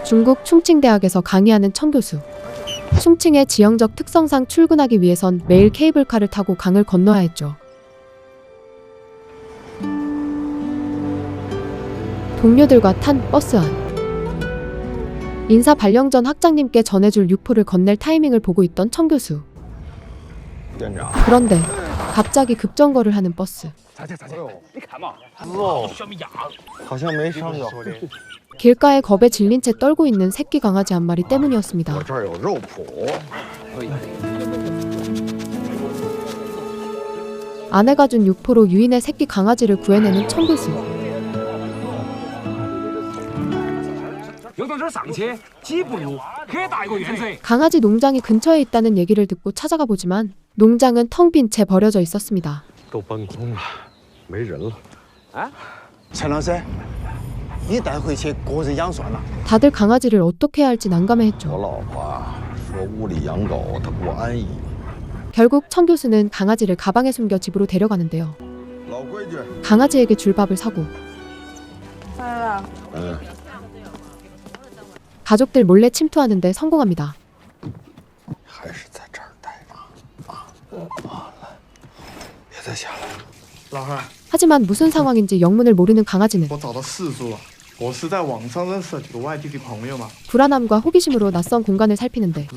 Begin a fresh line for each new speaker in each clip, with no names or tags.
중국 충칭대학에서 강의하는 청 교수. 충칭의 지형적 특성상 출근하기 위해선 매일 케이블카를 타고 강을 건너야 했죠. 동료들과 탄 버스 안. 인사 발령 전 학장님께 전해줄 육포를 건넬 타이밍을 보고 있던 청 교수. 그런데 갑자기 급정거를 하는 버스. 길가에 겁에 질린 채 떨고 있는 새끼 강아지 한 마리 때문이었습니다. 아내가 준 육포로 유인의 새끼 강아지를 구해내는 청 교수. 강아지 농장이 근처에 있다는 얘기를 듣고 찾아가 보지만 농장은 텅 빈 채 버려져 있었습니다. 다들 강아지를 어떻게 해야 할지 난감해했죠. 결국 청 교수는 강아지를 가방에 숨겨 집으로 데려가는데요. 강아지에게 줄밥을 사고 가족들 몰래 침투하는데 성공합니다. 하지만 무슨 상황인지 영문을 모르는 강아지는 불안함과 호기심으로 낯선 공간을 살피는데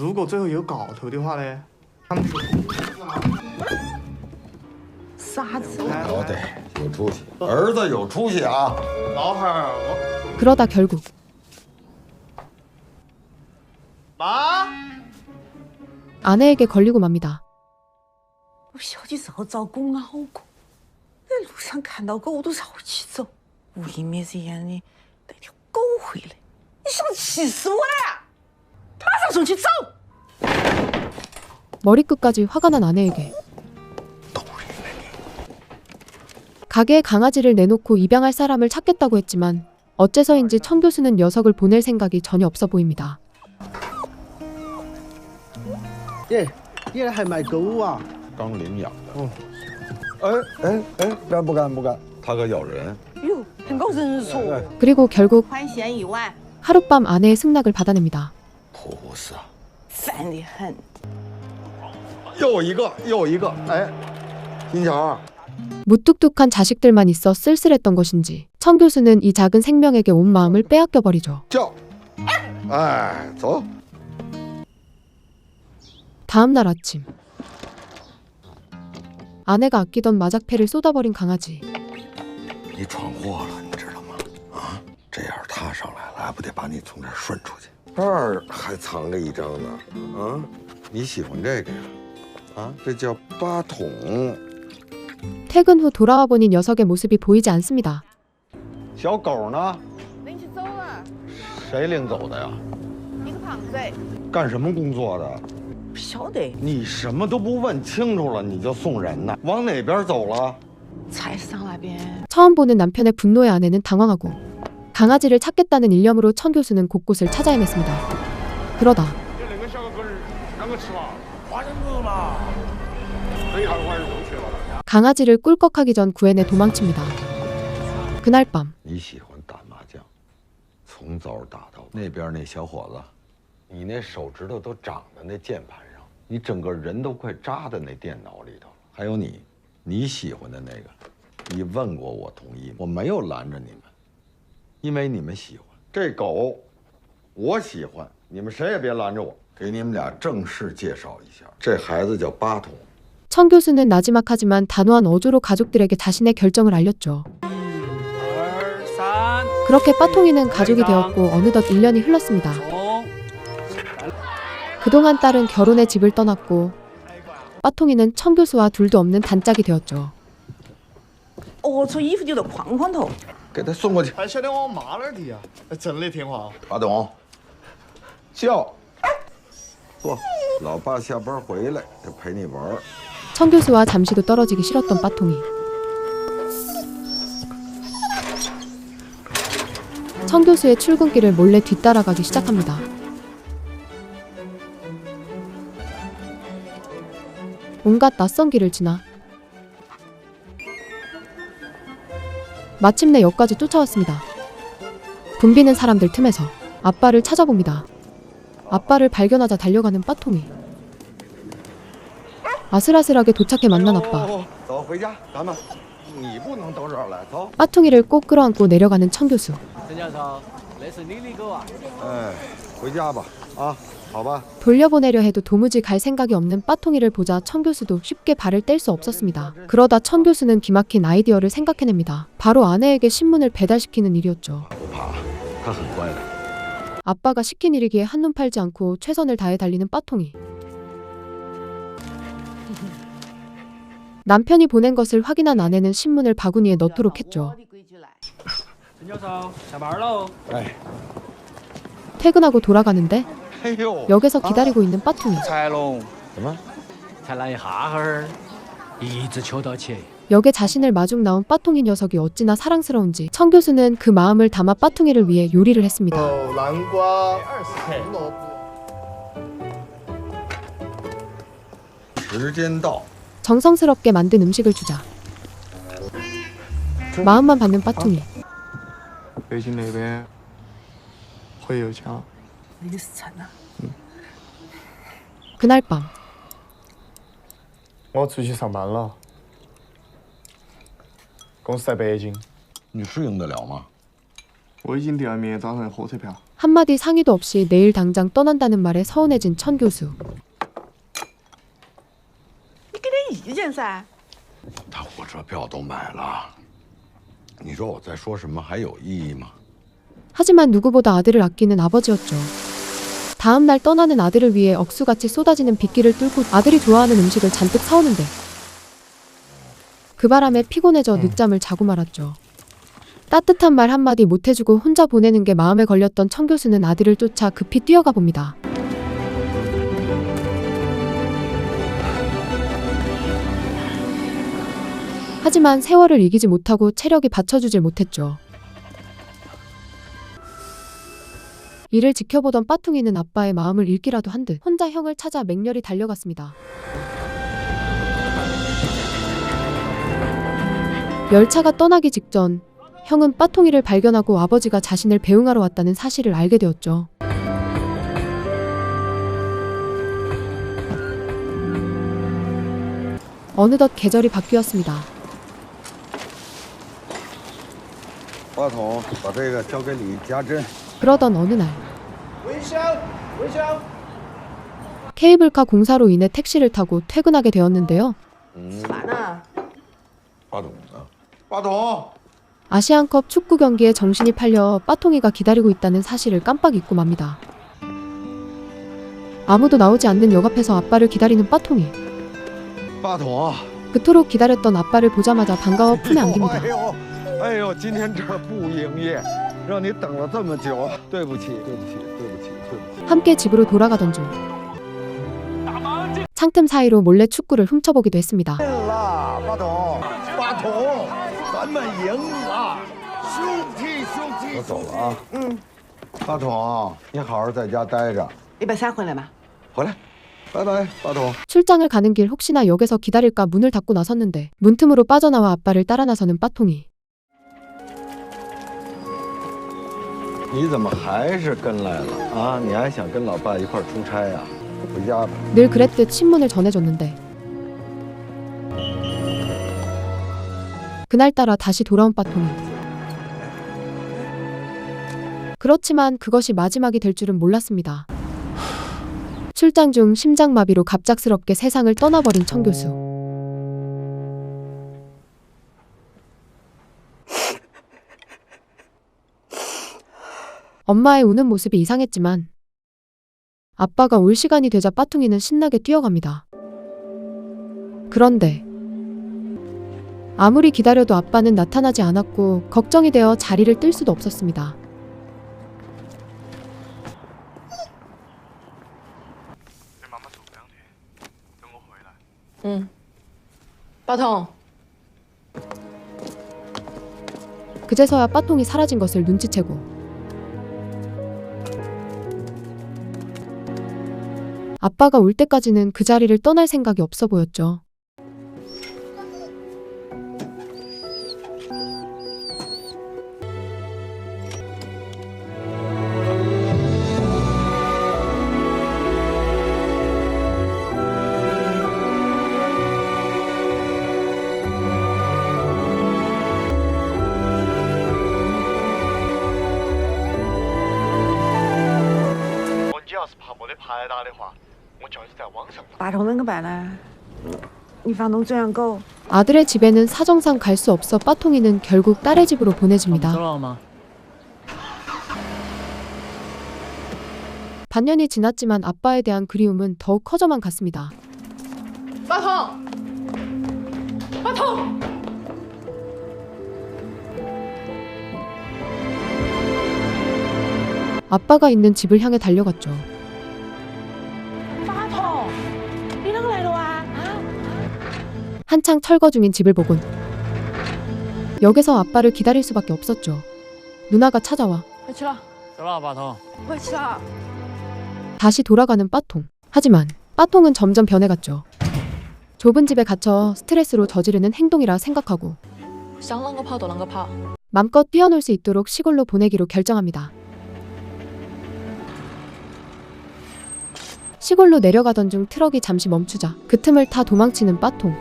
그러다 결국 아내에게 걸리고 맙니다. 머리끝까지 화가 난 아내에게 가게에 강아지를 내놓고 입양할 사람을 찾겠다고 했지만 어째서인지 청 교수는 녀석을 보낼 생각이 전혀 없어 보입니다. 그리고 결국 하룻밤 아내의 승낙을 받아냅니다. 무뚝뚝한 자식들만 있어 쓸쓸했던 것인지 청 교수는 이 작은 생명에게 온 마음을 빼앗겨버리죠. 다음날 아침 아내가 아끼던 마작패를 쏟아버린 강아지. 퇴근 후 돌아와 보니 녀석의 모습이 보이지 않습니다. 처음 보는 남편의 분노에 아내는 당황하고 강아지를 찾겠다는 일념으로 청 교수는 곳곳을 찾아 헤맸습니다. 그러다 강아지를 꿀꺽하기 전 구해내 도망칩니다. 그날 밤 청 교수는 나지막하지만 단호한 어조로 가족들에게 자신의 결정을 알렸죠. 그렇게 빠통이는 가족이 되었고 어느덧 1년이 흘렀습니다. 그동안 딸은 결혼해 집을 떠났고 빠통이는 청 교수와 둘도 없는 단짝이 되었죠. 청 교수와 잠시도 떨어지기 싫었던 빠통이 청 교수의 출근길을 몰래 뒤따라가기 시작합니다. 온갖 낯선 길을 지나 마침내 역까지 쫓아왔습니다. 붐비는 사람들 틈에서 아빠를 찾아봅니다. 아빠를 발견하자 달려가는 빠통이. 아슬아슬하게 도착해 만난 아빠.
走回家，咱们你不能到这儿来，走。
빠통이를 꼭 끌어안고 내려가는 천 교수.
陈教授，那是你的狗啊？
哎，回家吧，啊，好吧。
돌려보내려 해도 도무지 갈 생각이 없는 빠통이를 보자 천 교수도 쉽게 발을 뗄 수 없었습니다. 그러다 천 교수는 기막힌 아이디어를 생각해냅니다. 바로 아내에게 신문을 배달시키는 일이었죠.
不怕，他很乖的。
아빠가 시킨 일이기에 한눈 팔지 않고 최선을 다해 달리는 빠통이. 남편이 보낸 것을 확인한 아내는 신문을 바구니에 넣도록 했죠.
陈教授，下班喽。
哎，
퇴근하고 돌아가는데
哎呦，
역에서 기다리고 있는 빠통이.
拆喽？怎么？
才来一下儿，一直求到起。
역에 자신을 마중 나온 빠통이 녀석이 어찌나 사랑스러운지 천 교수는 그 마음을 담아 빠통이를 위해 요리를 했습니다.
南瓜，时间到。
정성스럽게 만든 음식을 주자 마음만 받는 빠통이.
北京那边会有枪。
你死惨了。
그날 밤
我出去上班了，公司在北京，
你适应得了吗？
我已经第二面早上的火车票。
한마디 상의도 없이 내일 당장 떠난다는 말에 서운해진 천 교수.
你给点意见噻。
他火车票都买了，你说我再说什么还有意义吗？
하지만 누구보다 아들을 아끼는 아버지였죠. 다음 날 떠나는 아들을 위해 억수같이 쏟아지는 빗길을 뚫고 아들이 좋아하는 음식을 잔뜩 사오는데 그 바람에 피곤해져 늦잠을 자고 말았죠. 따뜻한 말 한마디 못해주고 혼자 보내는 게 마음에 걸렸던 천 교수는 아들을 쫓아 급히 뛰어가 봅니다. 하지만 세월을 이기지 못하고 체력이 받쳐주질 못했죠. 이를 지켜보던 빠퉁이는 아빠의 마음을 읽기라도 한 듯 혼자 형을 찾아 맹렬히 달려갔습니다. 열차가 떠나기 직전 형은 빠통이를 발견하고 아버지가 자신을 배웅하러 왔다는 사실을 알게 되었죠. 어느덧 계절이 바뀌었습니다.
话筒，把这个交给李家珍。
그러던 어느 날 케이블카 공사로 인해 택시를 타고 퇴근하게 되었는데요.
咋呢？
话筒呢？话筒，
아시안컵 축구 경기에 정신이 팔려 빠통이가 기다리고 있다는 사실을 깜빡 잊고 맙니다. 아무도 나오지 않는 역 앞에서 아빠를 기다리는 빠통이.
话筒。
그토록 기다렸던 아빠를 보자마자 반가워 품에 안깁니다.
哎呦，今天这不营业，让你等了这么久，对不起，对不起，对不起，对不起。
함께 집으로 돌아가던 중 창틈 사이로 몰래 축구를 훔쳐보기도 했습니다.
了，话筒，话筒，咱们赢了，兄弟，兄弟。我走了啊。话筒，你好好在家待着，
礼拜三回来吗？
回来，拜拜，话筒。
출장을 가는 길 혹시나 역에서 기다릴까 문을 닫고 나섰는데 문틈으로 빠져나와 아빠를 따라 나서는 빠통이.
你怎么还是跟来了啊？你还想跟老爸一块儿出差呀？回家吧。
늘 그랬듯 신문을 전해줬는데 그날따라 다시 돌아온 빠통이. 그렇지만 그것이 마지막이 될 줄은 몰랐습니다. 출장 중 심장마비로 갑작스럽게 세상을 떠나버린 천 교수. 엄마의 우는 모습이 이상했지만 아빠가 올 시간이 되자 빠퉁이는 신나게 뛰어갑니다. 그런데 아무리 기다려도 아빠는 나타나지 않았고 걱정이 되어 자리를 뜰 수도 없었습니다.
包通，
그제서야 빠통이 사라진 것을 눈치채고 아빠가 올 때까지는 그 자리를 떠날 생각이 없어 보였죠.
拍打的话，我叫你在网上。
八筒能个办呢？你房东这样狗，
아들의 집에는 사정상 갈 수 없어 빠통이는 결국 딸의 집으로 보내집니다.
知道吗？
반년이 지났지만 아빠에 대한 그리움은 더욱 커져만 갔습니다.
八筒，八筒，
아빠가 있는 집을 향해 달려갔죠.
八筒，你啷个来了哇？
한창 철거 중인 집을 보곤 역에서 아빠를 기다릴 수밖에 없었죠. 누나가 찾아와
回去了，
走了，把头。
回去了。
다시 돌아가는 빠통. 하지만 빠통은 점점 변해갔죠. 좁은 집에 갇혀 스트레스로 저지르는 행동이라 생각하고
想啷个跑就啷个跑。
맘껏 뛰어놀 수 있도록 시골로 보내기로 결정합니다. 시골로 내려가던 중 트럭이 잠시 멈추자 그 틈을 타 도망치는 빠통.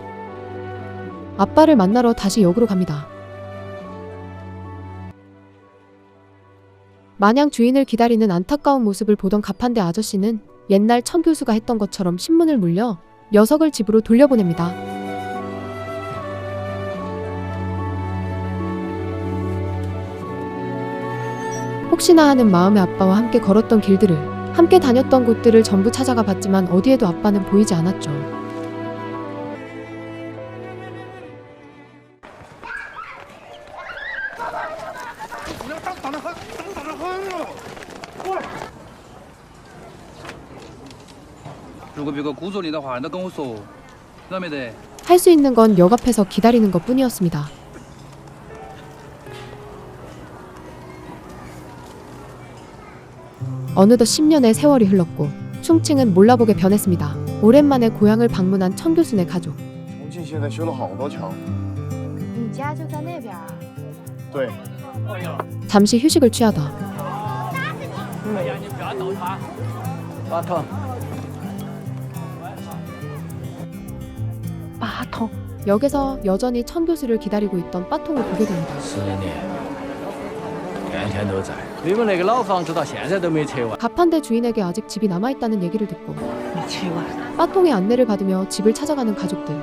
아빠를 만나러 다시 역으로 갑니다. 마냥 주인을 기다리는 안타까운 모습을 보던 가판대 아저씨는 옛날 천 교수가 했던 것처럼 신문을 물려 녀석을 집으로 돌려보냅니다. 혹시나 하는 마음에 아빠와 함께 걸었던 길들을, 함께 다녔던 곳들을 전부 찾아가 봤지만 어디에도 아빠는 보이지 않았죠. 할 수 있는 건 역 앞에서 기다리는 것 뿐이었습니다. 어느덧 10년의 세월이 흘렀고 충칭은 몰라보게 변했습니다. 오랜만에 고향을 방문한 천 교수네 가족.
重庆现在修了好多桥。
你家就在那边啊？
对，
잠시 휴식을 취하다
哎呀，你不要逗他。把头。
八筒，
역에서 여전히 천 교수를 기다리고 있던 빠통을 보게 됩니다.
10年，天天都在。你们那个老房子到现在都没拆完。
가판대 주인에게 아직 집이 남아있다는 얘기를 듣고
没拆完。
빠통의 안내를 받으며 집을 찾아가는 가족들.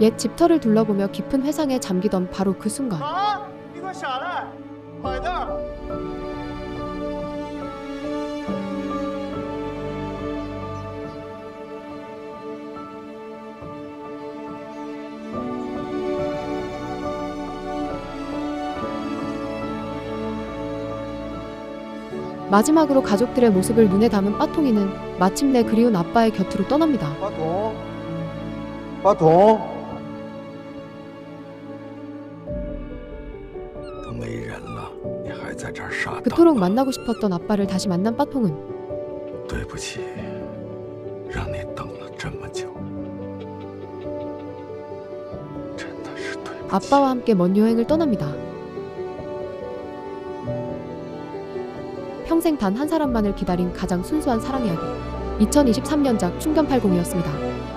옛 집터를 둘러보며 깊은 회상에 잠기던 바로 그 순간
你给我下来，快点儿！
마지막으로 가족들의 모습을 눈에 담은 빠통이는 마침내 그리운 아빠의 곁으로 떠납니다.
八筒，八筒，
都没人了，你还在这儿傻等？
그토록 만나고 싶었던 아빠를 다시 만난 빠통은
对不起，让你等了这么久，真的是对不起。
아빠와 함께 먼 여행을 떠납니다. 평생 단 한 사람만을 기다린 가장 순수한 사랑 이야기. 2023년작 충견80이었습니다.